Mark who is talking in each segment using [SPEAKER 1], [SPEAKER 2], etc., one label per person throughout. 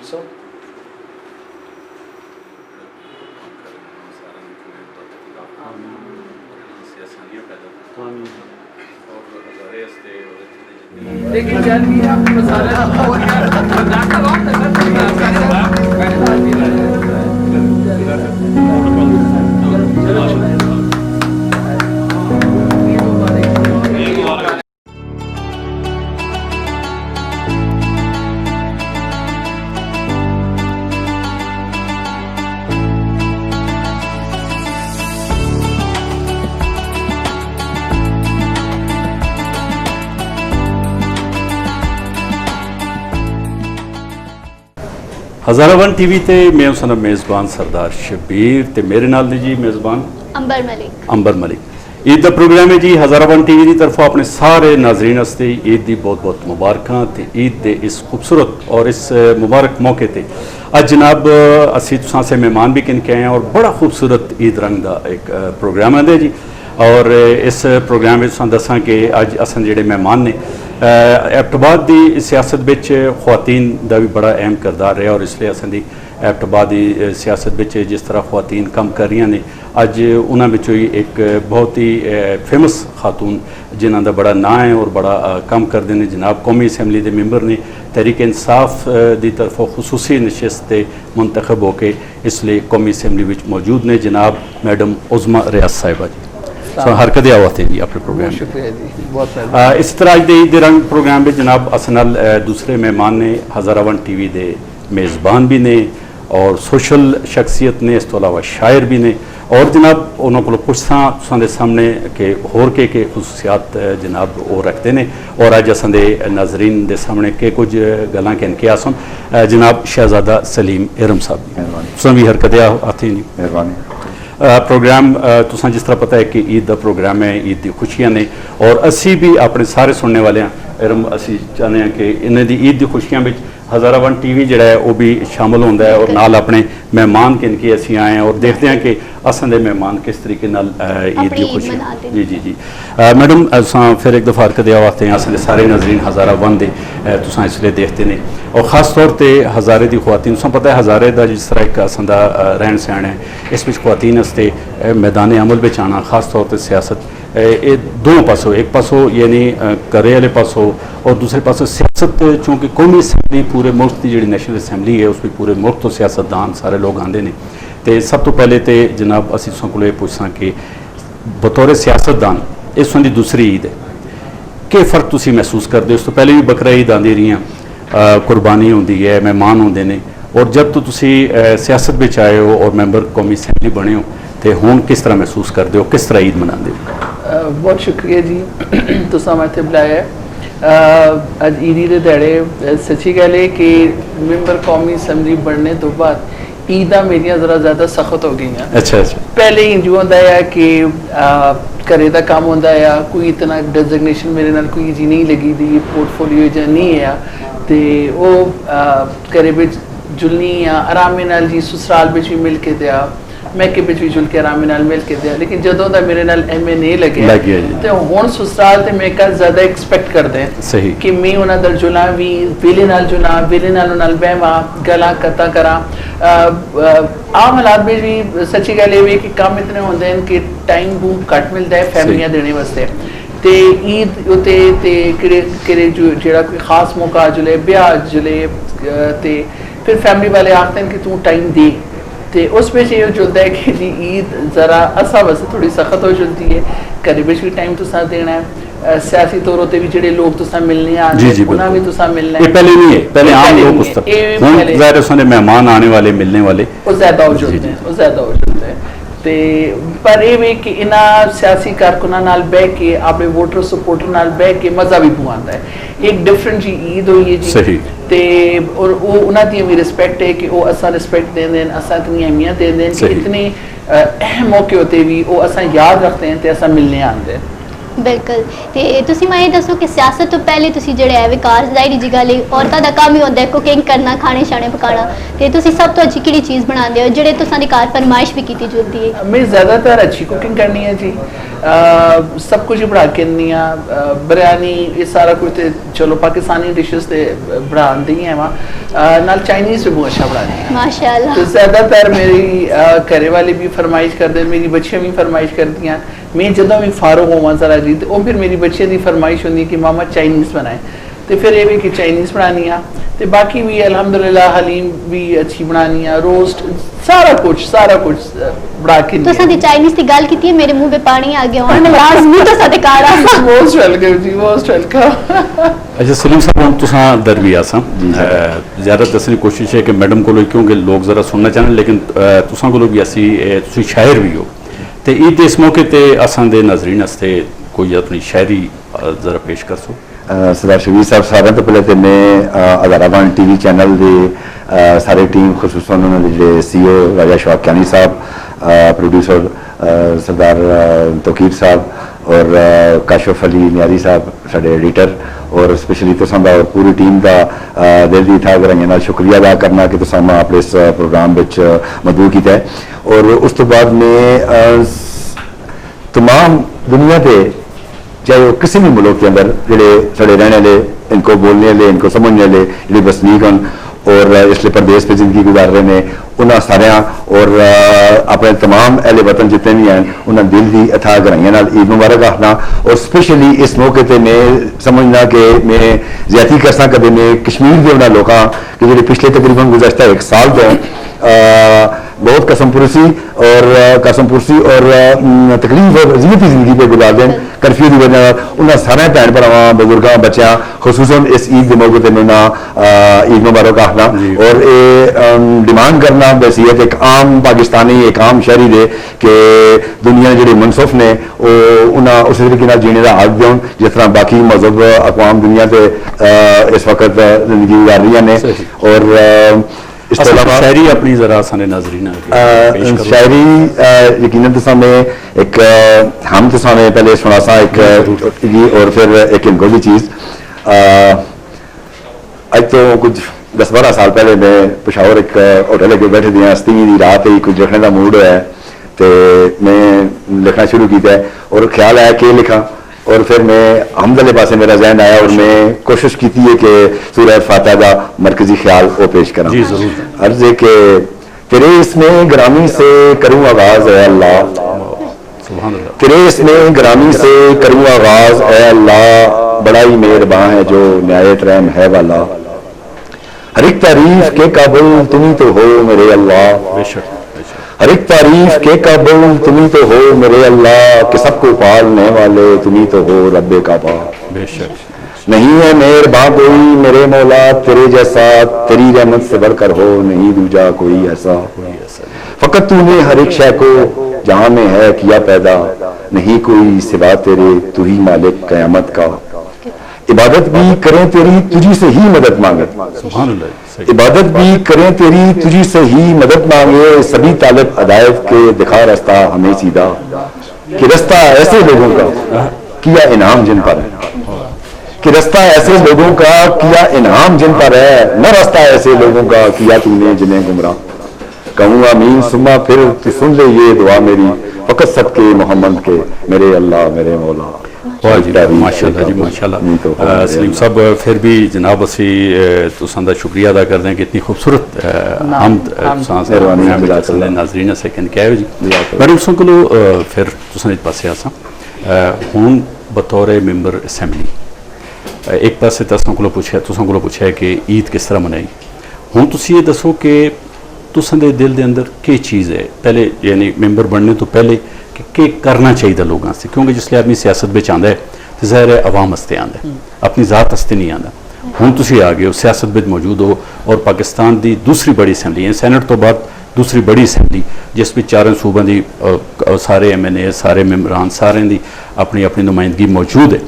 [SPEAKER 1] صاحب لیکن جان بھی آپ
[SPEAKER 2] ہزارہ ون ٹی وی تے میں ہوں سنب میزبان سردار شبیر تے میرے نال دی جی میزبان امبر ملک عید دا پروگرام ہے جی ہزارہ ون ٹی وی دی طرف اپنے سارے ناظرین واسطے عید دی بہت بہت مبارکاں تے عید دے اس خوبصورت اور اس مبارک موقع تے اج جناب اسی تساں سے مہمان بھی کن کے آئے ہیں اور بڑا خوبصورت عید رنگ دا ایک پروگرام ہے جی اور اس پروگرام میں تساں دساں کہ اج اساں جڑے مہمان نے ایبٹ آباد دی سیاست بچ خواتین دا بھی بڑا اہم کردار ہے اور اس لیے اساں دی ایبٹ آباد دی سیاست بچ جس طرح خواتین کم کر رہی ہیں اج انہاں وچوں ہی ایک بہت ہی فیمس خاتون جنہاں دا بڑا نام ہے اور بڑا کم کردے نے جناب قومی اسمبلی دے ممبر نے تحریک انصاف دی طرف خصوصی نشست تے منتخب ہو کے اس لیے قومی اسمبلی وچ موجود نے جناب میڈم عظمیٰ ریاض صاحبہ جی حرکت آواز جی اپنے پروگرام
[SPEAKER 1] شکریہ جی بہت
[SPEAKER 2] اس طرح اج دے عید رنگ پروگرام میں جناب اسنال دوسرے مہمان نے ہزارہ ون ٹی وی دے میزبان بھی نے اور سوشل شخصیت نے اس تو علاوہ شاعر بھی نے اور جناب انہوں کو پوچھساں تساں دے سامنے کہ ہور کے خصوصیات جناب وہ رکھتے ہیں اور اج اساں دے ناظرین دے سامنے کہ کچھ گلاں کہن کے آسن جناب شہزادہ سلیم ارم صاحب تساں بھی حرکت آتے نہیں
[SPEAKER 3] مہربانی
[SPEAKER 2] پروگرام تساں جس طرح پتہ ہے کہ عید دا پروگرام ہے عید دی خوشیاں نے اور اسی بھی اپنے سارے سننے والے ہیں ارم اسی چاہتے ہیں کہ انہیں دی عید دی خوشیاں بچ ہزارہ ون ٹی وی جڑا ہے وہ بھی شامل ہوتا ہے اور نال اپنے مہمان کن کے اسی آئے ہیں اور دیکھتے ہیں کہ اساں دے مہمان کس طریقے نال عید دی خوشیاں جی میڈم اساں پھر ایک دفعہ حرکت آواتے ہیں اساں دے سارے ناظرین ہزارہ ون دے تساں اس لیے دیکھتے ہیں اور خاص طور تے ہزارے دی خواتین تساں پتہ ہے ہزارے دا جس طرح ایک اساں دا رہن سہن ہے اس وچ خواتین واسطے میدان عمل وچ آنا خاص طور تے سیاست دونوں پاسوں ایک پاسوں یعنی کرے والے پاسوں اور دوسرے پاسوں سیاست چونکہ قومی اسمبلی پورے ملک کی جڑی نیشنل اسمبلی ہے اس میں پورے ملک تو سیاستدان سارے لوگ آتے ہیں تو سب تو پہلے تو جناب اسی تساں کو پوچھاں کہ بطور سیاستدان اس دی دوسری عید ہے کہ فرق تسی محسوس کرتے اس تو پہلے بھی بکرا عید آتی رہی ہیں قربانی ہوتی ہے مہمان ہوتے ہیں اور جب تو تسی سیاست بچ آئے ہو اور ممبر قومی اسمبلی بنے ہو تو ہوں کس طرح محسوس کرتے ہو کس طرح عید مناتے ہو
[SPEAKER 1] بہت شکریہ جی تساں میں بلایا ہے اج عیدی دے دہڑے سچی گل ہے کہ ممبر قومی اسمبلی بننے تو بعد عیداں میریاں ذرا زیادہ سخت ہو گئی ہیں
[SPEAKER 2] اچھا
[SPEAKER 1] پہلے ہی جو ہوتا ہے کہ کرے دا کام ہوتا ہے کوئی اتنا ڈیزگنیشن میرے نال کوئی جی نہیں لگی دی پورٹ فولیو جا نہیں ہے تے وہ کرے بچ جلنی یا آرام نال جی سسرال بچ بھی مل کے دیا میکے بچ بھی جل کے آرام نال مل کے دیا لیکن جدوں دا میرے نال ایم اے نہیں لگے تے ہن سسرال تے میکا زیادہ ایکسپیکٹ کردے کہ میں انہاں در جلا بھی ویلے نال بیواں گلاں کتا کراں عام حالات میں بھی سچی گل یہ کہ کام اتنے ہوندے ہیں کہ ٹائم بہت کٹ ملتا ہے فیملیاں دینے واسطے تے عید ہوتے تے کڑے جڑا کوئی خاص موقع جلے بیاہ جلے تے پھر فیملی والے آختے ہیں کہ تو ٹائم دے تے اس میں یہ جلتا ہے کہ جی عید ذرا اسا واسطے تھوڑی سخت ہو جلتی ہے گھر بھی ٹائم تو ساتھ دینا ہے سیاسی طور ہوتے بھی جڑے لوگ تو ساتھ ملنے آنے انہاں بھی تو ساتھ ملنا ہے
[SPEAKER 2] پہلے نہیں ہے پہلے عام لوگ اس طرح ظاہر ہے مہمان آنے والے ملنے والے
[SPEAKER 1] وہ زیادہ ہو جلتے ہیں وہ زیادہ ہو جلتے ہیں تے پر یہ بھی کہ انہاں سیاسی کارکناں نال بہ کے اپنے ووٹر سپورٹر نال بہ کے مزہ بھی پواندہ ہے ایک ڈفرنٹ جی عید ہوئی ہے جی
[SPEAKER 2] صحیح
[SPEAKER 1] تے اور وہ انہاں دی بھی رسپیکٹ ہے کہ وہ اساں رسپیکٹ دین دین اساں اتنی اہمیت دین دین کہ اتنے اہم موقع ہوتے بھی وہ اساں یاد رکھتے ہیں تے اساں ملنے آندے
[SPEAKER 3] ਬਿਲਕੁਲ। ਤੇ ਤੁਸੀਂ ਮੈਂ ਇਹ ਦੱਸੋ ਕਿ ਸਿਆਸਤ ਤੋਂ ਪਹਿਲੇ ਤੁਸੀਂ ਜਿਹੜੇ ਹੈ ਵਿਕਾਸ ਜ਼ਾਹਿਰੀ ਜੀ ਗੱਲ ਹੈ, ਔਰਤਾਂ ਦਾ ਕੰਮ ਹੀ ਹੁੰਦਾ ਹੈ ਕੁਕਿੰਗ ਕਰਨਾ, ਖਾਣੇ ਛਾਣੇ ਪਕਾਉਣਾ, ਤੇ ਤੁਸੀਂ ਸਭ ਤੋਂ ਅੱਛੀ ਕਿਹੜੀ ਚੀਜ਼ ਬਣਾਉਂਦੇ ਹੋ ਜਿਹੜੇ ਤੁਹਾਡੇ ਘਰ ਫਰਮਾਇਸ਼ ਵੀ ਕੀਤੀ ਜਾਂਦੀ ਹੈ?
[SPEAKER 1] मैं ज़्यादातर अच्छी कुकिंग करनी है जी, सब कुछ ही बना के दिंदी हाँ, बिरयानी ये सारा कुछ ते चलो पाकिस्तानी डिशेस ते बनाती हैं वहाँ नाल चाइनीज़ भी बहुत अच्छा बनाती हैं
[SPEAKER 3] माशाअल्लाह।
[SPEAKER 1] तो ज़्यादातर मेरी घरे वाले भी फरमाइश करते, मेरी बच्चियाँ भी फरमाइश करती हैं, मैं जदों भी फारूक होवां जरा जी तो फिर मेरी बच्चियां की फरमाइश होंदी कि मामा चाइनीज़ बनाए, तो फिर ये भी कि चाइनीज़ बनानी आ, तो बाकी भी अल्हम्दुलिल्लाह हलीम भी अच्छी बनानी आ, रोस्ट सारा कुछ बना के
[SPEAKER 3] तो साडी चाइनीज़ की गल कीती है, मेरे मुंह पे पानी आ गया हुन लाजमी तो साडे घर आ।
[SPEAKER 1] मोस्ट वेलकम जी, मोस्ट वेलकम।
[SPEAKER 2] अच्छा सलीम साहब, हम तुसां दरवी आसां ज़्यादा दस्सने की कोशिश है कि मैडम को, क्योंकि लोग ज़रा सुनना चाहते, लेकिन तुसां कोलों भी असी तुसीं शायर भी हो, तो ईद इस मौके ते असां दे नाज़रीन वास्ते कोई अपनी शायरी ज़रा पेश कर सो।
[SPEAKER 4] सरदार शबीर साहब, सारे तो पहले तो मैं अदारावान TV चैनल की सारी टीम, खसूसन उन्होंने जो CEO राजा शवाब क्यानी साहब, प्रोड्यूसर सरदार तौकीर साहब और काशफ अली न्यारी साहब साढ़े एडिटर, और स्पेशली तो और पूरी टीम का दिल दी था अगर शुक्रिया अदा करना कि तुम अपने इस प्रोग्राम मदबू किया है। और उस तो बाद में तमाम दुनिया के चाहे वो किसी भी मुल्क के अंदर जोड़े साढ़े रहने वाले, इनको बोलने वाले, इनको समझने वाले जो बसनीक हैं और इसलिए प्रदेश पे जिंदगी गुजार रहे हैं, उन्होंने सारिया और अपने तमाम अहले वतन जितने भी हैं उन्होंने दिल की अथाह गहराइयां नाल ईद मुबारक आखना। और स्पेशली इस मौके पर मैं समझना कि मैं ज्यादती कर सका कदे मैं कश्मीर के उन्होंने लोगों कि जो पिछले तकरीबन गुज़श्ता 1 साल तो बहुत कसमपुरसी और तकलीफ और ज़िंदगी जिंदगी पे गुजार दें कर्फ्यू की वजह उन्होंने सारे भैन भरावां बजुर्गों बच्चों खसूसन इस ईद के मौके पर मैं ईद मुबारक आखना और ये डिमांड करना वसीयत एक आम पाकिस्तानी, एक आम शहरी दे कि दुनिया जो मनसूफ ने उन्हें उस तरीके जीने का हक दें जिस तरह बाकी मजहब अकवाम दुनिया से इस वक्त जिंदगी गुजार रही ने। और इस तो अलावा
[SPEAKER 2] शायरी अपनी ज़रा सारे नाज़रीन
[SPEAKER 4] शायरी यकीनन तो मैं एक हम तो पहले सुना सा एक और फिर एक इनको भी चीज़ अज तो कुछ 10-12 साल पहले मैं पेशावर एक होटल अगे बैठे दी अस्ती की रात ही कुछ लिखने का मूड होया तो मैं लिखना शुरू किया और ख्याल आया कि लिखा और फिर मैं हमद वाले पासे मेरा जहन आया और मैं कोशिश की थी कि सूरह फातिहा का मरकजी ख्याल वो पेश करा।
[SPEAKER 2] जी जरूर।
[SPEAKER 4] अर्ज है कि तेरे इसमें ग्रामी से करूँ आगाज ए अल्लाह, तेरे इसमें ग्रामी से करूँ आगाज ए अल्लाह, बड़ा ही मेहरबान है जो न्यायत रहम है वाला, हर एक तारीफ के काबुल तुम ही तो हो मेरे अल्लाह,
[SPEAKER 2] बेशक
[SPEAKER 4] हर एक तारीफ के काबुल तुम ही तो हो मेरे अल्लाह, कि सबको पालने वाले तुम ही तो हो रब्बे काबा,
[SPEAKER 2] बेशक
[SPEAKER 4] नहीं है मेहरबान कोई मेरे मौला तेरे जैसा, तेरी रहमत से बढ़कर हो नहीं दूजा कोई ऐसा, फकत तूने हर एक शय को जहां में है किया पैदा, नहीं कोई सिवा तेरे तू ही मालिक कयामत का, इबादत भी करें तेरी तुझी से ही मदद मांगे,
[SPEAKER 2] सुभान अल्लाह,
[SPEAKER 4] इबादत भी करें तेरी तुझी से ही मदद मांगे, सभी तालिब अदायत के दिखा रास्ता हमें सीधा, कि रास्ता ऐसे लोगों का किया इनाम जिन पर है, कि रास्ता ऐसे लोगों का किया इनाम जिन पर है, न रास्ता ऐसे लोगों का किया तूने जिन्हें गुमराह, कहूँ आमीन सुम्मा फिर तू सुन ले ये दुआ मेरी, फकत सदके मोहम्मद के मेरे अल्लाह मेरे मौला।
[SPEAKER 2] माशाअल्लाह जी माशाअल्लाह। सलीम साहब फिर भी जनाब असी तुसां दा शुक्रिया अदा करते हैं कि इतनी खूबसूरत नाज़रीन से क्या जी मैडम तुसां कोलों फिर तुसां इस पासे आसां हुण बतौर मैंबर असैंबली एक पासे तुसां कोलों पुछया कि ईद किस तरह मनाई, हुण तुसीं ये दसो कि तुसां दे दिल दे अंदर क्या चीज़ है पहले यानी मैंबर बनने तो पहले कि करना चाहिए लोगों से, क्योंकि जिसले आदमी सियासत में आता है तो ज़ाहिर है अवाम हस्ते आता है, अपनी ज़ात हस्ते नहीं आता। हुण तुसीं आ गए हो सियासत में मौजूद हो और पाकिस्तान की दूसरी बड़ी असैंबली है, सैनट तो बाद दूसरी बड़ी असैंबली जिस में चारों सूबों की सारे MNA सारे मैंबरान सारे की अपनी अपनी नुमाइंदगी मौजूद है,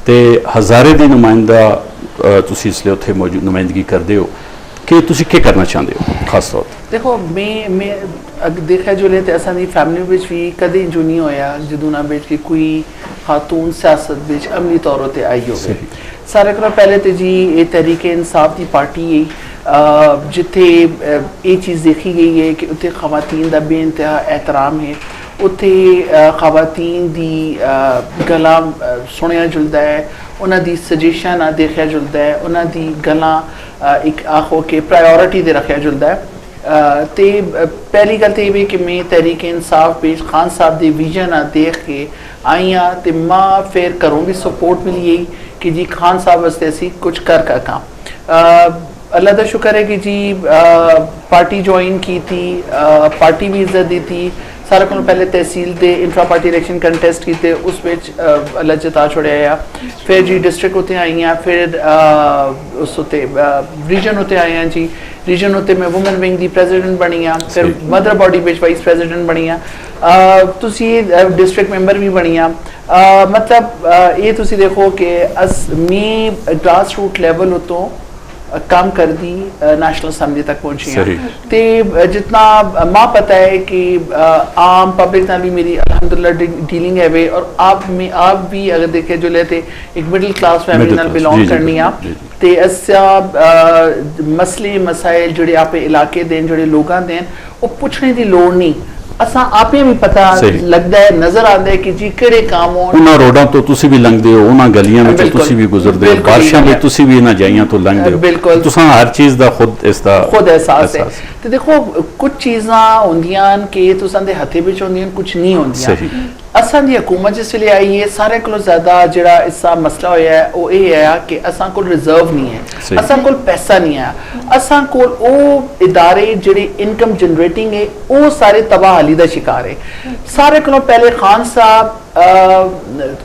[SPEAKER 2] तो हज़ारे की नुमाइंदा तुसीं इसलिए उत्थे मौजूद नुमाइंदगी करते हो कि तुसीं क्या करना चाहते हो खास तौर पर?
[SPEAKER 1] देखो मैं ਦੇਖਿਆ ਜੁਲੇ ਤੇ ਅਸਾਂ ਦੀ ਫੈਮਿਲੀ ਵਿੱਚ ਵੀ ਕਦੇ ਇੰਜ ਨਹੀਂ ਹੋਇਆ ਜਦੋਂ ਨਾ ਵਿੱਚ ਕਿ ਕੋਈ ਖਾਤੂਨ ਸਿਆਸਤ ਵਿੱਚ ਅਮਲੀ ਤੌਰ ਤੇ ਆਈ ਹੋਵੇ। ਸਾਰੇ ਕੋਲੋਂ ਪਹਿਲੇ ਤੇ ਜੀ ਇਹ ਤਹਿਰੀਕ ਇਨਸਾਫ ਦੀ ਪਾਰਟੀ ਹੈ ਜਿੱਥੇ ਇਹ ਚੀਜ਼ ਦੇਖੀ ਗਈ ਹੈ ਕਿ ਉੱਥੇ ਖਵਾਤੀਨ ਦਾ ਬੇਇੰਤਹਾ एहतराम ਹੈ, ਉੱਥੇ ਖਵਾਤੀਨ ਦੀ ਗਲਾ ਸੁਣਿਆ ਜੁਲਦਾ ਹੈ, ਉਹਨਾਂ ਦੀ ਸਜੈਸ਼ਨ ਆ ਦੇਖਿਆ ਜੁਲਦਾ ਹੈ, ਉਹਨਾਂ ਦੀ ਗਲਾ ਇੱਕ ਆਖੋ ਕਿ ਪ੍ਰਾਇੋਰਿਟੀ ਦੇ ਰੱਖਿਆ ਜੁਲਦਾ ਹੈ। ਤੇ ਪਹਿਲੀ ਗੱਲ ਤੇ ਇਹ ਵੀ ਕਿ ਮੈਂ ਤਹਿਰੀਕ ਇਨਸਾਫ ਵਿੱਚ ਖਾਨ ਸਾਹਿਬ ਦੇ ਵਿਜ਼ਨ ਆ ਦੇਖ ਕੇ ਆਈ ਹਾਂ ਤੇ ਮਾਂ ਫਿਰ ਘਰੋਂ ਵੀ ਸਪੋਰਟ ਮਿਲੀ ਹੈ ਕਿ ਜੀ ਖਾਨ ਸਾਹਿਬ ਵਾਸਤੇ ਅਸੀਂ ਕੁਝ ਕਰ ਕਾਮ اللہ کا شکر ہے کہ جی پارٹی جوائن کی تھی، پارٹی بھی عزت دی تھی، سارے کو پہلے تحصیل دے انٹرا پارٹی الیکشن کنٹیسٹ کیتے اس وچ اللہ جتا چھوڑیا، پھر جی ڈسٹرکٹ ہوتے آئی ہیں، پھر اس ہوتے ریجن ہوتے آئے ہیں جی، ریجن ہوتے میں وومن ونگ دی پریزیڈنٹ بنی ہیں، پھر mother body which vice president بنی ہیں، تسی ڈسٹرکٹ ممبر بھی بنی ہیں۔ مطلب یہ تسی دیکھو کہ میں گراس روٹ لیول ہوتوں کام کر دی نیشنل اسمبلی تک پہنچی ہیں تے جتنا ماں پتہ ہے کہ عام پبلک نال بھی میری الحمدللہ ڈیلنگ ہے وے، اور آپ بھی اگر دیکھے جو لیتے ایک مڈل کلاس فیملی نال بلونگ کرنی آ تے اسا مسئلے مسائل جڑے آپ علاقے دین جڑے لوگاں دین وہ پوچھنے دی لوڑ نہیں، اساں آپ بھی پتہ لگتا ہے نظر آتا ہے کہ جی کہڑے کام ہون،
[SPEAKER 2] انہاں روڈاں تو تسی بھی لنگدے ہو، انہاں گلیاں وچ تسی بھی گزردے ہو، بارشاں وچ تسی بھی انہاں جائیاں تو لنگدے ہو،
[SPEAKER 1] بالکل
[SPEAKER 2] تساں ہر چیز دا خود
[SPEAKER 1] احساس ہے۔ تو دیکھو کچھ چیزاں ہوندیاں کہ تساں دے ہتھے وچ ہوندیاں، کچھ نہیں ہوندیاں۔ اساں دی حکومت جس ویلے آئی ہے سارے کولوں زیادہ جڑا اس کا مسئلہ ہویا ہے وہ یہ ہے کہ اساں کول ریزرو نہیں ہے، اساں کول پیسہ نہیں ہے، اساں کول او ادارے جڑے انکم جنریٹنگ ہے وہ سارے تباہ حالی دا شکار ہے۔ سارے کولوں پہلے خان صاحب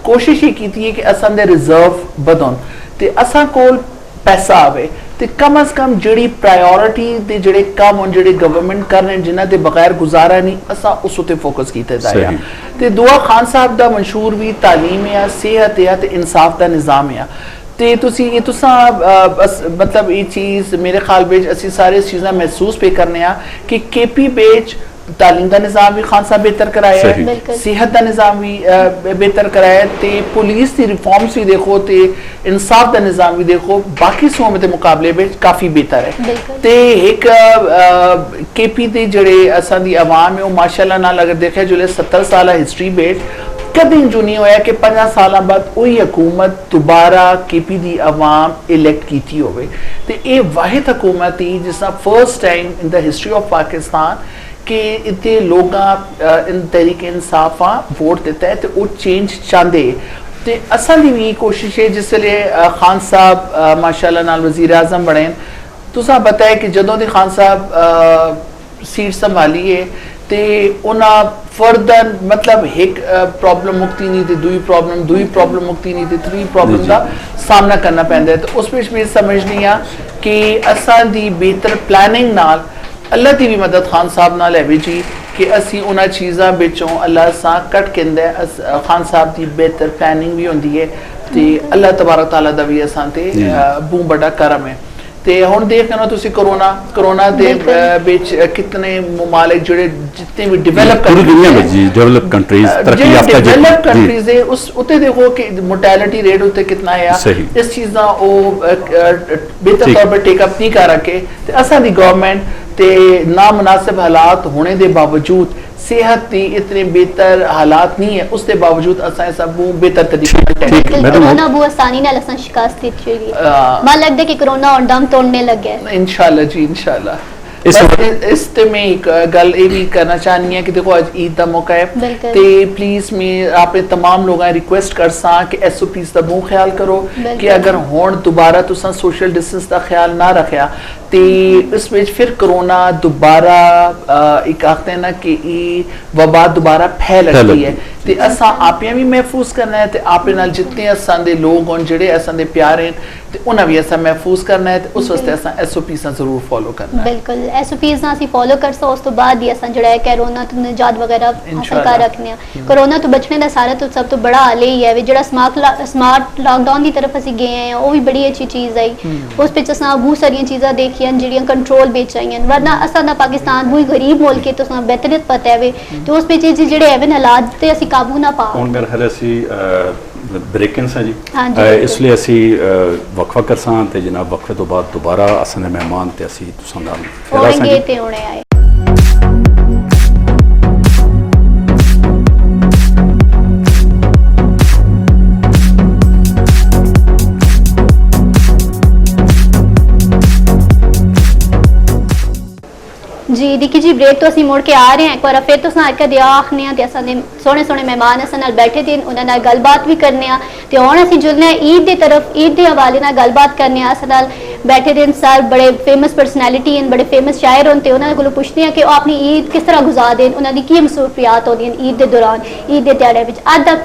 [SPEAKER 1] کوشش یہ کیتی ہے کہ اساں دے ریزرو بدن تے اساں کول پیسہ آوے تے کم از کم جڑی پرائیورٹی دے جڑے کام ہون جڑے گورنمنٹ کر رہے ہیں جنہ دے بغیر گزارا نہیں اساں اس تے فوکس کیتے جایا تے دعا خان صاحب دا منشور بھی تعلیم ہے، صحت ہے تے انصاف دا نظام ہے تے تسی یہ تساں مطلب یہ چیز میرے خیال وچ اسی سارے چیزاں محسوس پہ کرنے آ کہ کے پی وچ تعلیم دا نظام بھی خان صاحب بہتر کرایا ہے، صحت دا نظام بھی بہتر کرایا ہے تے پولیس دی ریفارمز بھی دیکھو تے انصاف دا نظام بھی دیکھو باقی صوبوں دے مقابلے میں کافی بہتر ہے تے ایک کے پی دے جڑے اساں دی عوام ہے وہ ماشاءاللہ نال اگر دیکھا جلے 70 سالہ ہسٹری بیٹ کدی جو نہیں ہویا کہ 50 سالہ بعد وہی حکومت دوبارہ کے پی دی عوام الیکٹ کیتی ہوئے تے اے واحد حکومت تھی جس نے first time in the history of Pakistan کہ اتنے لوگاں ان تحریک انصاف ووٹ دیتا ہے تو وہ چینج چاہتے تے اصل دی بھی کوشش ہے جس لئے خان صاحب ماشاءاللہ نال وزیر اعظم بڑھیں تو صاحب بتائے کہ جدوں دی خان صاحب سیٹ سنبھالی ہے تے انہاں فردن مطلب ایک پرابلم مکتی نہیں تھی، دوئی پرابلم مکتی نہیں تھی، تھری پرابلم دا سامنا کرنا پہندا ہے تو اس وچ بھی سمجھنی آ کہ اساں دی بہتر پلاننگ نال اللہ دی بھی مدد خان صاحب نال ہے جی کہ اسی انہاں چیزاں بچوں اللہ سا کٹ کیندا ہے، خان صاحب دی بہتر پلاننگ بھی ہوندی ہے تے اللہ تبارک تعالیٰ دا بھی اساں تے بہت بڑا کرم ہے تے ہن دیکھ نا تسی کرونا دے وچ کتنے ممالک جڑے جتنے بھی ڈیولپ
[SPEAKER 2] پوری دنیا میں جی ڈیولپ کنٹریز ترقی یافتہ
[SPEAKER 1] ڈیولپ کنٹریز ہے اس اوتے دیکھو کہ مورٹیلٹی ریٹ ہوتے کتنا ہے اس چیزاں او بہتر طور پر ٹیک اپ نہیں کر رکھے تے اساں دی گورنمنٹ تے نامناسب حالات ہونے دے باوجود صحت دی اتنے بہتر حالات نہیں ہے اس دے باوجود اساں سب بہتر طریقے سے
[SPEAKER 3] کرونا بو آسانی نال اساں شکست دیتی ہوئی مال لگدا ہے کہ کرونا اور دم توڑنے لگ گیا
[SPEAKER 1] انشاءاللہ جی انشاءاللہ اس تے میں ایک گل یہ بھی کرنا چاہنی ہے کہ دیکھو آج عید دا موقع ہے تے پلیز میں آپ تمام لوگاں ریکویسٹ کر ساں کہ ایس او پیز دا بہت خیال کرو کہ اگر ہون دوبارہ تساں سوشل ڈسٹنس دا خیال نہ رکھیا تے اس وچ پھر کرونا دوبارہ ایک آختے ہیں نا کہ وبا دوبارہ پھیل رہی ہے تے اساں آپیاں بھی محفوظ کرنا ہے تے آپ نال جتنے اساں دے لوگ ہون جڑے اساں دے پیارے تے انہاں بھی اساں محفوظ کرنا ہے تے اس واسطے اساں ایس او پیز ضرور فالو کرنا ہے
[SPEAKER 3] بالکل ایس او پیز اسی فالو کرسو اس تو بعد ہی اساں جڑا ہے کرونا تو نجات وغیرہ حاصل کر رکھنے ہیں کرونا تو بچنے دا سارا تو سب تو بڑا حل ہی ہے جڑا سمارٹ لاک ڈاؤن دی طرف اسی گئے ہیں وہ بھی بڑی اچھی چیز آئی اس پہ اساں بہت ساری چیزاں دیکھی मुल्क ਜਿਹੜੀਆਂ ਕੰਟਰੋਲ ਵਿੱਚ ਆਈਆਂ ਵਰਨਾ ਅਸਾਂ ਦਾ ਪਾਕਿਸਤਾਨ ਬਹੁਤ ਗਰੀਬ ਮੁਲਕ ਹੈ ਤੁਸੀਂ ਬਿਹਤਰ ਪਤਾ ਹੈ ਤੇ ਉਸ ਵਿੱਚ ਜਿਹੜੇ ਐਵੇਂ ਹਾਲਾਤ ਤੇ ਅਸੀਂ ਕਾਬੂ ਨਾ ਪਾ
[SPEAKER 2] ਹੁਣ ਮੇਰੇ ਖਿਆਲ ਅਸੀਂ ਬ੍ਰੇਕਿੰਗ ਸਾਂ ਜੀ
[SPEAKER 3] ਹਾਂਜੀ,
[SPEAKER 2] ਇਸ ਲਈ ਅਸੀਂ ਵਕਫਾ ਕਰਸਾਂ ਤੇ ਜਨਾਬ ਵਕਫੇ ਤੋਂ ਬਾਅਦ ਦੁਬਾਰਾ ਅਸਾਂ ਦੇ ਮਹਿਮਾਨ ਤੇ ਅਸੀਂ ਤੁਸਾਂ ਨਾਲ ਫਿਰ ਆਸਾਂ
[SPEAKER 3] ਹੋਣਗੇ
[SPEAKER 2] ਜੀ
[SPEAKER 3] ਤੇ ਹੋਣੇ ਆਏ जी देखिए जी ब्रेक तो असीं मुड़ के आ रहे हैं एक बार फिर तो एक दिया आखने ते असां दे सोहने सोहने मेहमान असां नाल बैठे थे उन्हां नाल गलबात भी करने आ ते हुण असीं जुलने ईद दी तरफ ईद दे हवाले नाल गलबात करने आ असां नाल बैठे दे सर बड़े फेमस पर्सनैलिटी हैं बड़े फेमस शायर हों ते उन्हां कोलों पुछदे हैं कि ओह अपनी ईद किस तरह गुजारदे हैं उन्हां दी की मसरूफियात होंदियां ईद दे दौरान ईद दे ध्याड़े विच अज दा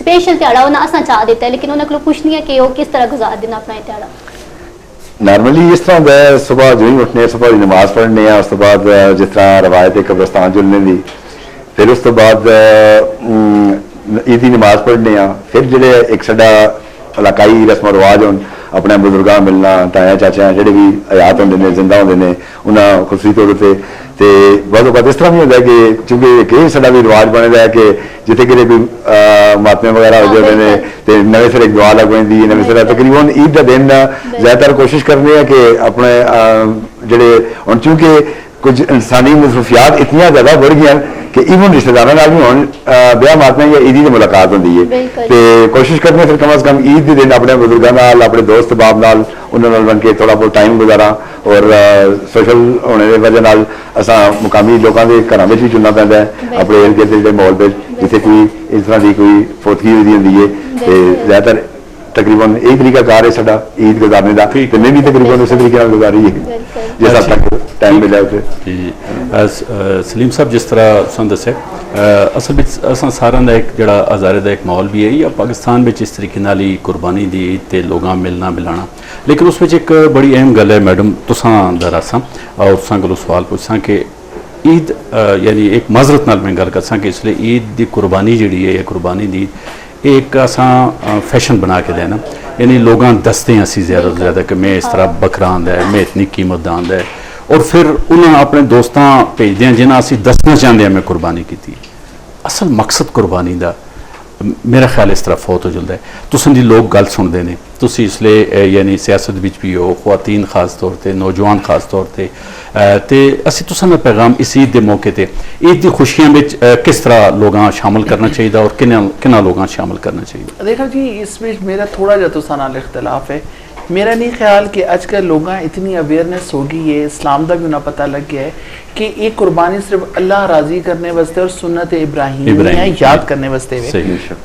[SPEAKER 3] स्पेशल ध्याड़ा उन्हां असां चाह दित्ता है लेकिन उन्हां कोलों पुछदी हैं कि ओह किस तरह गुजारदे हैं अपना ध्याड़ा
[SPEAKER 4] नॉर्मली इस तरह होंदा है सुबह जो ही उठने सुबह की नमाज पढ़ने उस तो बाद जिस तरह रवायत है कब्रस्तान जुलने की फिर उस तो बाद ईद की नमाज पढ़ने फिर ਜਿਹੜੇ एक साडा इलाकाई रस्म रिवाज हों अपने बुजुर्गों मिलना ताया चाचा ਜਿਹੜੇ भी हयात होंगे ने जिंदा होंगे ने उन्होंने खुशी तौर ਤੇ बहुत बात इस तरह भी होता है कि चूंकि कई साडा भी रिवाज बने है कि जिथे किते भी मातमे वगैरह हो जाते हैं तो नवे सिरे दुआ लग पैंदी नवे सिरे तकरीबन ईद का दिन ज़्यादातर कोशिश करते हैं कि अपने ਜਿਹੜੇ ਹੁਣ चूंकि कुछ इंसानी मसरूफियात इतनी ज़्यादा बढ़ गई कि ईवन रिश्तेदारों नाल भी हुण ब्याह मातमे या ईद की मुलाकात होंदी है तो कोशिश करते हैं फिर कम अज़ कम ईद के दिन अपने बुजुर्गों नाल अपने दोस्त बाब नाल उन्हां नाल बन के थोड़ा बहुत टाइम गुजारा और सोशल होने की वजह नाल असां मुकामी लोगों के घरों में भी चुनना पैंदा है अपने इर्द गिर्द जिहड़े माहौल में जिथे कोई इस तरह की कोई फौतगी हुई होंदी है तो ज़्यादातर तकरीबन यही तरीका कार है साडा ईद गुजारने का तो मैं भी तकरीबन उसी तरीके नाल गुजारी है जिस हद तक टाइम मिला उसे
[SPEAKER 2] जी सलीम साहब जिस तरह तुसां दस्सिया असल ਵਿੱਚ ਅਸਾਂ ਸਾਰਿਆਂ ਦਾ ਇੱਕ ਜਿਹੜਾ ਆਜ਼ਾਰੇ ਦਾ ਇੱਕ ਮਾਹੌਲ ਵੀ ਹੈ ਜਾਂ ਪਾਕਿਸਤਾਨ ਵਿੱਚ ਇਸ ਤਰੀਕੇ ਨਾਲ ਹੀ ਕੁਰਬਾਨੀ ਦੀ ਈਦ ਤੇ ਲੋਕਾਂ ਮਿਲਣਾ ਮਿਲਾਣਾ ਲੇਕਿਨ ਉਸ ਵਿੱਚ ਇੱਕ ਬੜੀ ਅਹਿਮ ਗੱਲ ਹੈ ਮੈਡਮ ਤੁਸਾਂ ਦਾ ਰਸਾਂ ਔਰ ਤੁਸਾਂ ਕੋਲੋਂ ਸਵਾਲ ਪੁੱਛਾਂ ਕਿ ईद यानी एक माजरत नाल मैं गल करसां कि इसलिए ईद की कुर्बानी जिहड़ी है या कुर्बानी दी एक असां फैशन बना के देना यानी लोगां दसते हैं असीं ज़्यादा तो ज़्यादा कि मैं इस तरह बकरा आंदा है मैं इतनी कीमत दा आंदा है और फिर उन्हें अपने दोस्तां भेजदे हैं जिन्हां असीं दसना चाहते हैं मैं कुर्बानी की असल मकसद कुर्बानी का मेरा ख्याल इस तरह फौत हो जाता है तुसां दी लोग गल सुनते हैं तुसी इसलिए यानी सियासत विच भी हो ख्वातीन खास तौर पर नौजवान खास तौर पर तो असी तुसां दा पैगाम इस ईद के मौके पर ईद की खुशियां में किस तरह लोगों शामिल करना चाहिए और किन्ना लोगों शामिल करना चाहिए
[SPEAKER 1] देखो जी इसमें मेरा थोड़ा जा तुसां नाल इख्तलाफ है मेरा नहीं ख्याल कि आजकल लोगों इतनी अवेयरनेस हो गई है इस्लाम का भी उन्हें पता लग गया है कि एक कुर्बानी सिर्फ अल्लाह राजी करने वास्ते और सुन्नत इब्राहिमिया याद करने वास्ते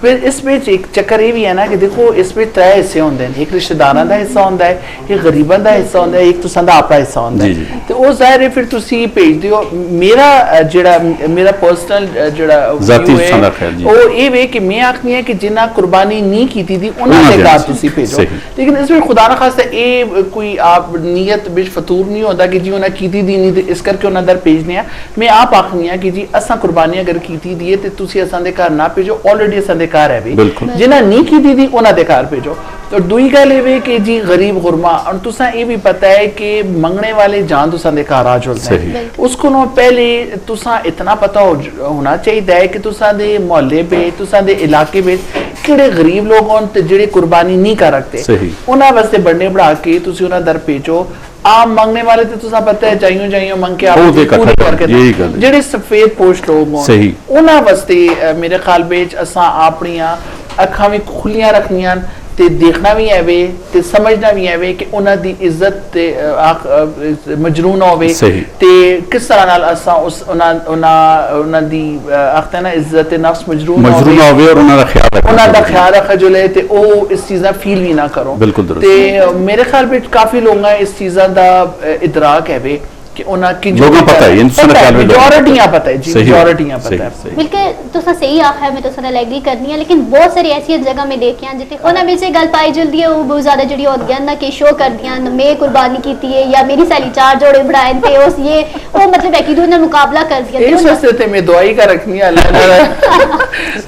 [SPEAKER 1] फिर इसमें एक चक्कर ये भी है ना कि देखो इसमें 3 हिस्से होंगे एक रिश्तेदारों का हिस्सा होता है एक गरीबों का हिस्सा होता है एक तुसां दा अपना हिस्सा होता है तो वो जाहिर है फिर तुसी भेजदे हो मेरा जेड़ा मेरा पर्सनल जेड़ा
[SPEAKER 2] ज़ाती
[SPEAKER 1] वो ये वे कि मैं आखनी है कि जिन्हें कुर्बानी नहीं की थी उन्होंने दे घर तुसी भेजो लेकिन इसमें खुदा ना खास्ता ये कोई आप नीयत बिच फतूर नहीं होता कि जी उन्हें की थी नहीं तो इस करके उन्हें भेजने मैं आप आखनी है कि जी असा कुर्बानी अगर की दी है तो तुसी असां दे घर ना भेजो ऑलरेडी असां दे घर है भी जिन्हें नहीं की दी उन्हां दे घर भेजो तो दुई गल ये कि जी गरीब गुरमा और तुसा ये भी पता है कि मंगने वाले जान तुसा दे घर आ जुलते हैं उसको पहले तुसा इतना पता होना चाहिए है कि तुसा दे मोहल्ले पे तुसा दे इलाके में किहड़े गरीब लोग हों ते जिहड़े कुर्बानी नहीं कर रखते उन्हां वास्ते बंडे बढ़ा के तुसी उन्हां दर भेजो आम मंगने वाले तो तुसा पता है जाइयो मंग के आप पूरी करके जेडे सफेद पोस्ट लोग हों उन्हां वास्ते मेरे ख्याल विच असां अपनियां अखां भी खुलियां रखनियां ते देखना भी है वे ते समझना भी है वे कि उन्हां दी इज्जत ते मजरून होवे ते किस तरह नाल असां उस उन्हां दी आखते ना इज्जत नफ्स मजरून
[SPEAKER 2] होवे और
[SPEAKER 1] उन्हां दा ख्याल रखा जुले ते ओ इस चीज़ दा फील भी ना करो ते मेरे ख्याल विच काफी लोग इस चीज़ दा इदराक है वे कि उन्हां की
[SPEAKER 2] लोगों पता है
[SPEAKER 1] मेजॉरिटियां पता है जी मेजॉरिटियां पता है
[SPEAKER 3] बिल्कुल तुसा सही आखा है मैं तुसा नाल एग्री करनी है लेकिन बहुत सारी ऐसी जगह में देखियां जिथे उन्हां में से गल पाई जल्दी है वो बहुत ज्यादा जड़ी होंदियां ना कि शो करदियां मैं कुर्बानी कीती है या मेरी सहेली 4 जोड़े बढ़ाए थे उस ये वो मतलब है कि दोनों मुकाबला कर दिया
[SPEAKER 1] इस वास्ते थे मैं दुआई का रखनी है अल्लाह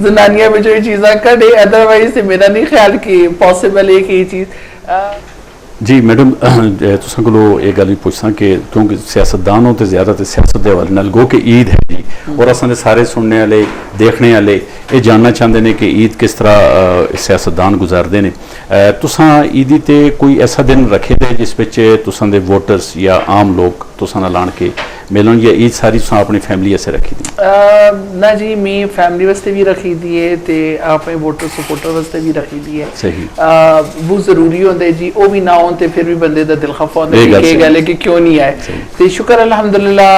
[SPEAKER 1] जनानियां में जो ये चीज़ां कढे अदरवाइज से मेरा नहीं ख्याल कि पॉसिबल है कि ये चीज़
[SPEAKER 2] ਜੀ ਮੈਡਮ ਤੁਸਾਂ ਕੋਲੋਂ ਇਹ ਗੱਲ ਵੀ ਪੁੱਛਾਂ ਕਿ ਕਿਉਂਕਿ ਸਿਆਸਤਦਾਨ ਤੇ ਜ਼ਿਆਦਾ ਤੇ ਸਿਆਸਤ ਦੇ ਹਵਾਲੇ ਨਾਲ ਗੋ ਕਿ ਈਦ ਹੈ ਜੀ ਔਰ ਅਸਾਂ ਦੇ ਸਾਰੇ ਸੁਣਨੇ ਵਾਲੇ ਦੇਖਣੇ ਵਾਲੇ ਇਹ ਜਾਣਨਾ ਚਾਹੁੰਦੇ ਨੇ ਕਿ ਈਦ ਕਿਸ ਤਰ੍ਹਾਂ ਸਿਆਸਤਦਾਨ ਗੁਜ਼ਾਰਦੇ ਨੇ ਤੁਸਾਂ ਈਦੀ ਤੇ ਕੋਈ ਐਸਾ ਦਿਨ ਰੱਖੇ ਦੇ ਜਿਸ ਵਿੱਚ ਤੁਸਾਂ ਦੇ ਵੋਟਰਸ ਜਾਂ ਆਮ ਲੋਕ ਤੁਸਾਂ ਨਾਲ ਆਣ ਕੇ ਮਿਲਣ ਜਾਂ ਈਦ ਸਾਰੀ ਤੁਸਾਂ ਆਪਣੀ ਫੈਮਿਲੀ ਐਸੇ ਰੱਖੀ ਦੀ
[SPEAKER 1] ਨਾ ਜੀ ਮੈਂ ਫੈਮਿਲੀ ਵਾਸਤੇ ਵੀ ਰੱਖੀ ਦੀ ਹੈ ਤੇ ਆਪਣੇ ਵੋਟਰ ਸਪੋਰਟਰ ਵਾਸਤੇ ਵੀ ਰੱਖੀ ਦੀ ਹੈ
[SPEAKER 2] ਸਹੀ
[SPEAKER 1] ਬਹੁਤ ਜ਼ਰੂਰੀ ਹੁੰਦਾ ਜੀ ਉਹ ਵੀ ਨਾ ਹੋਣ ਤੇ ਫਿਰ ਵੀ ਬੰਦੇ ਦਾ ਦਿਲ ਖਫਾ ਹੁੰਦਾ ਕਿ ਇਹ ਗੱਲ ਹੈ ਕਿ ਕਿਉਂ ਨਹੀਂ ਆਏ ਤੇ ਸ਼ੁਕਰ ਅਲਹਮਦੁਲਿਲਾ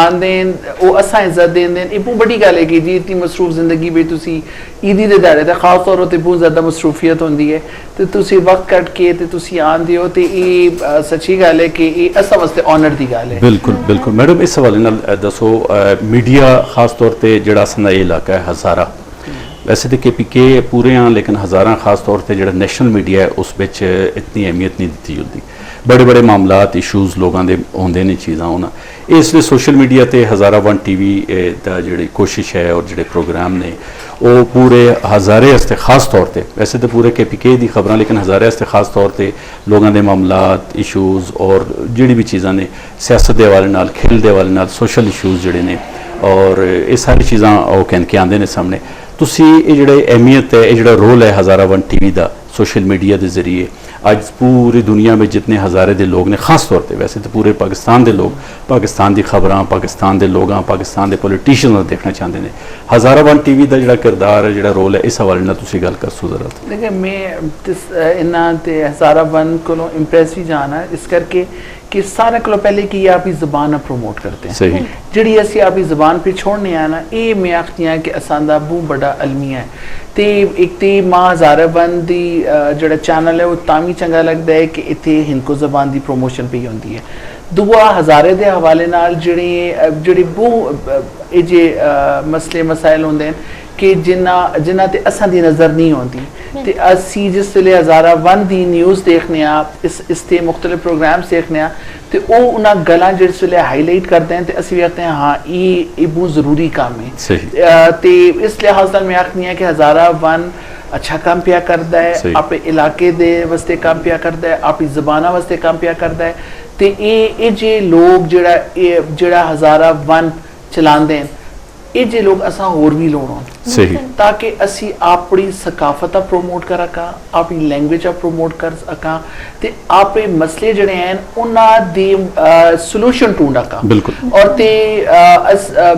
[SPEAKER 1] ਆਂਦੇ ਉਹ ਅਸਾਂ ਇੱਜ਼ਤ ਦੇਂਦੇ ਇਹ ਬਹੁਤ ਵੱਡੀ ਗੱਲ ਹੈ ਕਿ ਜੀ ਇਤਨੀ ਮਸਰੂਫ ਜ਼ਿੰਦਗੀ ਵਿੱਚ ਤੁਸੀਂ ਈਦੀ ਦੇ ਦਾਇਰੇ ਤੇ ਖਾਸ ਤੌਰ ਤੇ ਬਹੁਤ ਜ਼ਿਆਦਾ ਮਸਰੂਫੀਅਤ ਹੁੰਦੀ ਹੈ ਤੇ ਤੁਸੀਂ ਵਕਤ ਕੱਢ ਕੇ ਤੇ ਤੁਸੀਂ ਆਂਦੇ ਹੋ ਤੇ ਇਹ ਸੱਚੀ ਗੱਲ ਹੈ ਕਿ ਇਹ ਅਸਾਂ ਵਾਸਤੇ ਆਨਰ ਦੀ ਗੱਲ ਹੈ
[SPEAKER 2] ਬਿਲਕੁਲ ਬਿਲਕੁਲ ਮੈਡਮ ਇਸ ਹਵਾਲੇ ਨਾਲ ਦੱਸੋ ਮੀਡੀਆ ਖਾਸ ਤੌਰ ਤੇ ਜਿਹੜਾ ਅਸਾਂ ਦਾ ਇਹ ਇਲਾਕਾ ਹੈ ਹਜ਼ਾਰਾ वैसे तो KPK पूरे हाँ लेकिन हज़ारा खास तौर पर जो नेशनल मीडिया है उस बिच इतनी अहमियत नहीं दी होती बड़े बड़े मामलात इशूज़ लोगों के होंगे ने चीज़ां होना इसलिए सोशल मीडिया ते हज़ारा वन TV दा जी कोशिश है और जोड़े प्रोग्राम ने वो पूरे हज़ारे वास्ते खास तौर पर वैसे तो पूरे KPK की खबर लेकिन हज़ारे वास्ते खास तौर पर लोगों के मामलात इशूज़ और जिहड़ी भी चीज़ां ने सियासत के हवाले नाल खेल के हवाले नाल सोशल इशूज़ जिहड़े ने और ये सारी चीज़ां वो कह के आंदे ने सामने तुसी ये जिहड़ा अहमियत है ये जिहड़ा रोल है हज़ारा वन TV का सोशल मीडिया के जरिए अज पूरी दुनिया में जितने हज़ारे के लोग ने खास तौर पर वैसे तो पूरे पाकिस्तान के लोग पाकिस्तान की खबरां पाकिस्तान के लोग पाकिस्तान के पोलिटिशियन देखना चाहते हैं हज़ारा वन TV का जिहड़ा किरदार है जिहड़ा रोल है इस हवाले नाल तुसी गल करसो जरा
[SPEAKER 1] देखिए मैं इन्हां ते हज़ारा वन को इंप्रेस भी जाना इस करके कि सारे को पहले कि आप ज़बान प्रमोट करते हैं
[SPEAKER 2] सही
[SPEAKER 1] जी असी आप ज़बान पे छोड़ने आए ना ये मैं आखती हाँ कि असांदा बहुत बड़ा अलमिया है तो एक तो माँ हज़ारा वन दी जो चैनल है वो तामी चंगा लगता है कि इतने हिंदको ज़बान की प्रमोशन पे होती है दूआ हज़ारे के हवाले नाल जेह्ड़े बहुत जे मसले मसाइल होंदे कि जिन्हां ते असां दी नज़र नहीं आती ते असी जिस वेले हज़ारा वन दी न्यूज़ देखने इस ते मुख्तलिफ प्रोग्राम्स देखने ते वो उन्हां गल्लां जिस वेले हाईलाइट करते हैं ते असी आखते हैं हाँ ये बहुत ज़रूरी काम है ते इस लिहाज नाल मैं आखनी है कि हज़ारा वन अच्छा काम पिया करता है अपने इलाके दे वास्ते काम पिया करता है अपनी ज़बाना वास्ते काम पिया करता है ते ये जे लोग जेड़ा हज़ारा वन चलांदे हैं ये जे लोग असां होर भी लोड़
[SPEAKER 2] सही
[SPEAKER 1] ताकि असी अपनी सकाफत प्रमोट कर सकां अपनी लैंग्वेज प्रमोट कर सकां ते अपने मसले जिहड़े हैं उन्हां दे सोल्यूशन ढूंढ सकां
[SPEAKER 2] बिल्कुल
[SPEAKER 1] और ते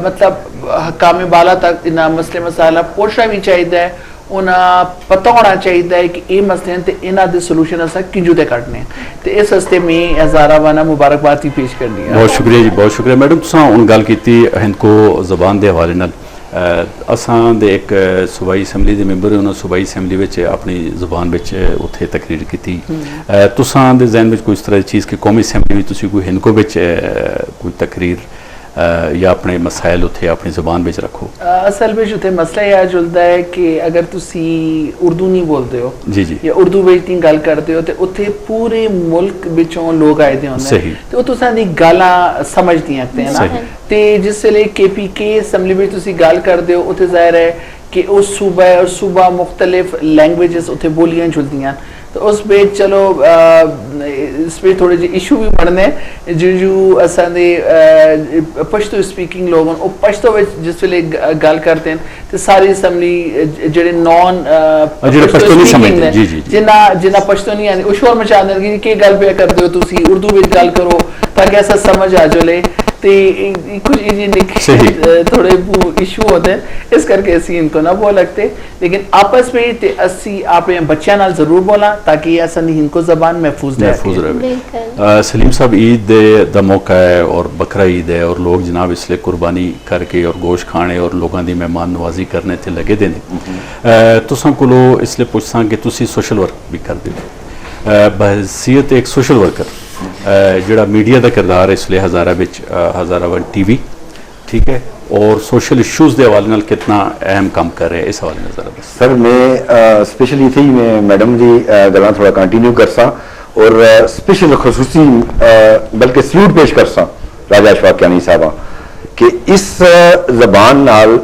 [SPEAKER 1] मतलब हकाम बाला तक इन्हां मसले मसाइल पहुंचना भी चाहिए है उन्हें पता होना चाहिए कि ये मसले हैं तो इन्हां दे सोल्यूशन असां किंजू ते कड्ढने ते इस वास्ते मैं हज़ारा वन मुबारकबाद ही पेश करनी है
[SPEAKER 2] बहुत शुक्रिया जी बहुत शुक्रिया मैडम तुसां हुण गल कीती हिंदको ज़बान के हवाले नाल असां दे एक सूबाई असैंबली के मैंबर उन्होंने सूबाई असैंबली विच अपनी ज़बान विच उत्थे तकरीर की तुसां दे ज़हन में कोई इस तरह की चीज़ कि कौमी असैंबली में तुसीं कोई हिंदको विच कोई तकरीर या अपने मसाइल उत्थे अपनी ज़बान विच रखो
[SPEAKER 1] असल में उत्थे मसला यह जुलदा है कि अगर तुसी उर्दू नहीं बोलते हो
[SPEAKER 2] जी जी
[SPEAKER 1] या उर्दू विच नहीं गल करते हो तो उत्थे पूरे मुल्क विचों लोग आए दे होंदे
[SPEAKER 2] सही
[SPEAKER 1] ते ओह तुसां दी गल्लां समझदियां हैं ना ते जिस वेले KPK असैंबली विच तुसी गल करदे हो उत्थे जाहिर है कि उस सूबा है और सूबा मुख्तलिफ लैंग्वेजेस उत्थे बोलियां जुलदियां तो उस पे चलो इस पे थोड़े जे इशू भी बनने जो असां दे पश्तो स्पीकिंग लोग वो पश्तो विच जिस वेले गल करते हैं तो सारी असैंबली जेह्ड़े नॉन
[SPEAKER 2] पश्तो नहीं समझदे जी जी
[SPEAKER 1] जिन्ना पश्तो नहीं आंदी वो शोर मचांदे कि केह् गल पे करदे हो तुसी उर्दू विच गल करो ताकि असां समझ आ जाए तो कुछ थोड़े इशू होते हैं इस करके असी इनको ना बोल लगते लेकिन आपस में ते असी अपने बच्चों नाल जरूर बोला ताकि असां इनको ज़बान महफूज
[SPEAKER 2] रहे सलीम साहब ईद दा मौका है और बकरा ईद है और लोग जनाब इसलिए कुर्बानी करके और गोश्त खाने और लोगों की मेहमान नवाजी करने ते लगे दे तुसां कोलों इसलिए पुछसां कि तुसी सोशल वर्क भी करदे हो बहसीयत एक सोशल वर्कर जिहड़ा मीडिया का किरदार है इसलिए हज़ारा वन TV ठीक है और सोशल इशूज़ के हवाले नाल कितना अहम काम कर रहे हैं इस हवाले नज़र बस
[SPEAKER 4] सर मैं स्पेशली इत्थे ही मैं मैडम की गल्लां थोड़ा कंटिन्यू करसा और स्पेशल खसूसी बल्कि सल्यूट पेश करसा राजा अशफाक कियानी साहबा कि इस ज़बान नाल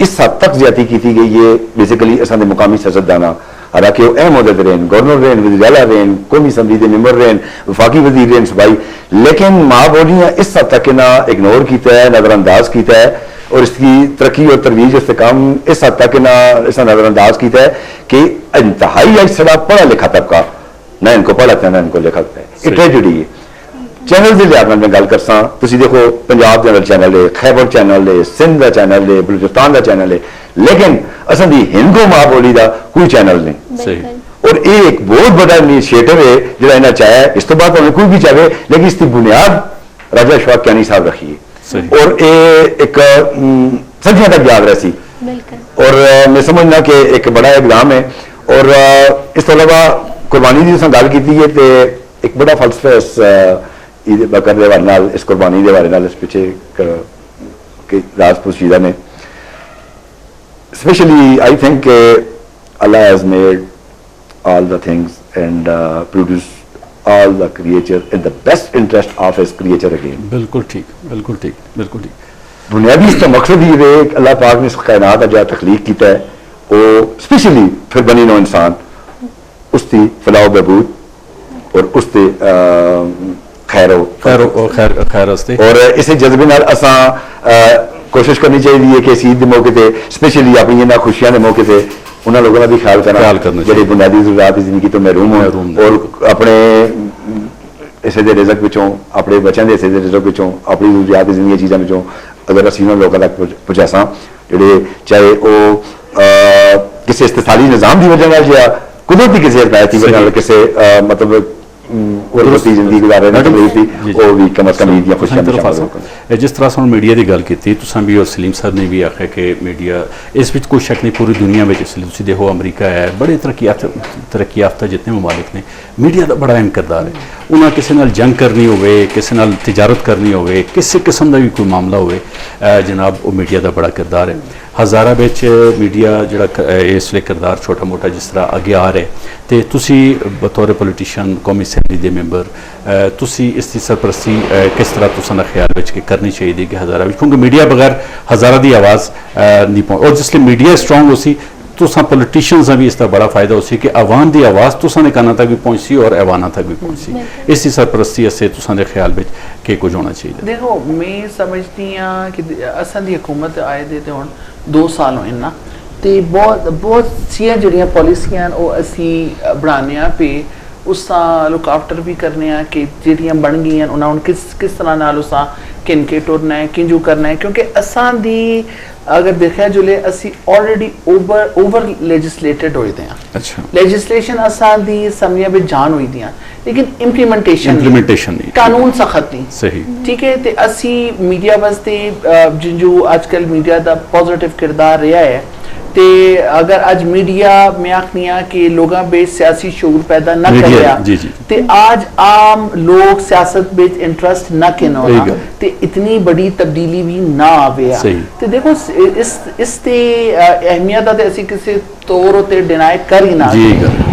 [SPEAKER 4] इस हद तक ज्यादती की गई है बेसिकली असां दे मुकामी सियासतदानां حالانکہ وہ اہم عہدے رہن، گورنر رہن، وزیر اعلیٰ رہن، قومی اسمبلی کے ممبر رہن، وفاقی وزیر رہن صوبائی، لیکن ماں بولیاں اس حد تک انہیں اگنور کیتا ہے، نظر انداز کیتا ہے، اور اس کی ترقی اور ترویج استحکام اس حد تک اس نظر انداز کیتا ہے کہ انتہائی ایسا پڑھا لکھا طبقہ نہ ان کو پڑھاتا ہے نہ ان کو لکھاتا ہے. یہ ٹریجڈی ہے. چینل کے لحاظ میں گل کرساں تسی دیکھو پنجاب چینل چینل ہے، خیبر چینل ہے، سندھ کا چینل ہے، بلوچستان کا چینل ہے، لیکن اصل دی ہندو ماں بولی کا کوئی چینل نہیں.
[SPEAKER 3] بالکل
[SPEAKER 4] اور یہ ایک بہت بڑا انیشیٹو ہے جڑا انہیں چاہیا ہے. اس تو بعد ہمیں کوئی بھی چاہے لیکن اس کی بنیاد راجہ اشفاق کیانی صاحب رکھی ہے اور یہ ایک صدیوں تک یاد رہی.
[SPEAKER 3] بالکل
[SPEAKER 4] اور میں سمجھنا کہ ایک بڑا اقدام ہے. اور اس کے علاوہ قربانی کی گل کی ہے تو ایک بڑا فلسفہ اس عید بکر کے حوالے نال، اس قربانی کے حوالے نال اس پیچھے راز پوشیدہ نے. اسپیشلی آئی تھنک کہ اللہ has made all the things and produced all the creature in the best interest of his creature again.
[SPEAKER 2] بالکل ٹھیک، بالکل ٹھیک، بالکل ٹھیک.
[SPEAKER 4] بنیادی اس کا مقصد یہ ہے کہ اللہ پاک نے اس کائنات کا جو تخلیق کیتا ہے وہ اسپیشلی پھر بنی نو انسان اس کی فلاح و بہبود اور اس کی
[SPEAKER 2] خیر ہستے
[SPEAKER 4] اور اسے جذبے نال اساں کوشش کرنی چاہیے کہ اس عید کے موقع پہ اسپیشلی اپنی انہاں خوشیاں کے موقع پہ انہوں لوگوں کا بھی خیال کرنا جڑے بنیادی ضروریات زندگی تو محروم ہوں اور اپنے اسے دے رزق وچوں، اپنے بچوں کے اسے دے رزق وچوں، اپنی ضروریات زندگی چیزوں وچوں اگر اسی انہوں لوگوں تک پہنچاساں جڑے چاہے وہ کسی استثالی نظام کی وجہ نال یا قدرتی کسی ہدایت کی وجہ نال کسی مطلب زندگی گزارے وہ بھی کم از کم عید یا خوشیاں.
[SPEAKER 2] جس طرح سے میڈیا کی گل کی تساں بھی اور سلیم صاحب نے بھی آخیا کہ میڈیا اس وچ کوئی شک نہیں پوری دنیا میں اس لیے تسی دیکھو امریکہ ہے بڑے ترقی یافتہ جتنے ممالک نے میڈیا کا بڑا اہم کردار ہے. انہاں کسی نال جنگ کرنی ہوئے، کسی نال تجارت کرنی ہوئے، کسی قسم کا بھی کوئی معاملہ ہوئے جناب وہ میڈیا کا بڑا کردار ہے. ہزارہ بچ میڈیا جڑا اس لیے کردار چھوٹا موٹا جس طرح اگے آ رہے تو تسی بطور پولیٹیشین قومی اسمبلی دے ممبر تسی اس کی سرپرستی کس طرح تساں دا خیال وچ کہ کرنی چاہیے کہ ہزارہ وچ کیونکہ میڈیا بغیر ہزارہ دی آواز نہیں پہنچ اور جس لیے میڈیا اسٹرانگ ہو سی تساں پولیٹیشینز بھی اس کا بڑا فائدہ ہو سی کہ عوام دی آواز تساں نے کاناں تک بھی پہنچ سی اور ایواناں تک بھی پہنچ سی. اس کی سرپرستی سے تساں دے خیال وچ کہ کچھ ہونا چاہیے.
[SPEAKER 1] دیکھو میں سمجھتی ہاں کہ اساں دی حکومت آئے دے تے ہن 2 سال ہوئے نا تے بہت سیاں جڑیاں پالیسیاں وہ اسی بنانے پہ اس لک آفٹر بھی کرنے کہ جڑیاں بن گئی ہیں انہوں کس طرح نال اس کن کے ٹرنا ہے کنجو کرنا ہے کیونکہ اساں دی اگر دیکھا جلے اسی آلریڈی اوور لیجسلیٹڈ ہوئی دیں.
[SPEAKER 2] اچھا
[SPEAKER 1] لیجسلیشن اساں دی سمجھیاں بھی جان ہوئی دیاں لیکن امپلیمنٹیشن نہیں، قانون سخت نہیں.
[SPEAKER 2] صحیح
[SPEAKER 1] ٹھیک ہے. تے اسی میڈیا واسطے جو آج کل میڈیا دا پازیٹیو کردار رہا ہے تے اگر اج میڈیا میں آخنی ہے کہ لوگاں بے سیاسی شعور پیدا نہ کریا تے آج عام لوگ سیاست بے انٹرسٹ نہ کن ہونا تے اتنی بڑی تبدیلی بھی نہ آویا. تے دیکھو اس تے اہمیت تے اسی کسی طور تے ڈینائی کر ہی نہ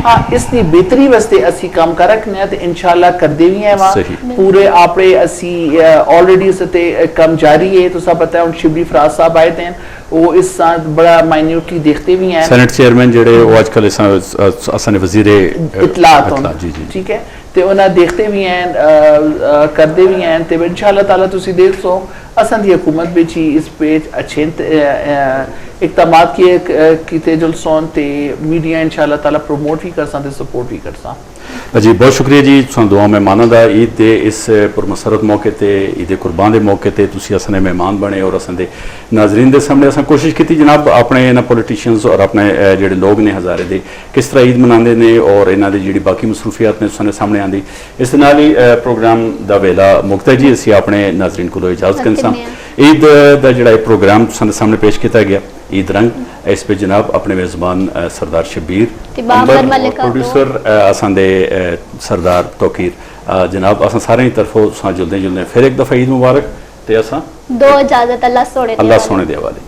[SPEAKER 1] ہاں اس دی بہتری واسطے اسی کام کر رکھنے ہیں تے انشاءاللہ کر دے بھی ہیں وہاں پورے آپڑے اسی آلریڈی اس تے کم جاری ہے. تو سب پتہ ہے ان شبلی فراز صاحب آئے تھے وہ اس ساتھ بڑا مائنیوٹلی دیکھتے بھی ہیں
[SPEAKER 2] سینٹ چیئرمین جڑے وہ آج کل اساں وزیر
[SPEAKER 1] اطلاعات ٹھیک ہے تے انہاں دیکھتے بھی ہیں کردے بھی ہیں تے انشاءاللہ تعالیٰ تسی دیکھ سو اساں دی حکومت بچ ہی اس پہ اچھے اقدامات کیتے جلسون تے میڈیا انشاءاللہ تعالیٰ پروموٹ بھی کرساں تے سپورٹ بھی کرساں.
[SPEAKER 2] جی بہت شکریہ جی تساں دعا میں مانا دا عید دے اس پرمسرت موقع تے عید قربان دے موقع تے تسی اساں دے مہمان بنے اور اساں دے ناظرین دے سامنے اساں کوشش کیتی جناب اپنے انہاں پولیٹیشینز اور اپنے جڑے لوگ نے ہزارے دے کس طرح عید مناندے نے اور انہاں دی جڑی باقی مصروفیات نے تساں دے سامنے آندی. اس نال ہی پروگرام دا ویلا مکتا جی اسی اپنے ناظرین کو اجازت کرساں. عید دا جڑا پروگرام تساں دے سامنے پیش کیتا گیا عید رنگ اس پہ جناب اپنے میزبان سردار شبیر پروڈیوسر اساں دے سردار توقیر جناب اساں سارے طرفوں جلدے پھر ایک دفعہ عید مبارک تے اساں
[SPEAKER 3] دو اجازت اللہ سونے
[SPEAKER 2] دے حوالے.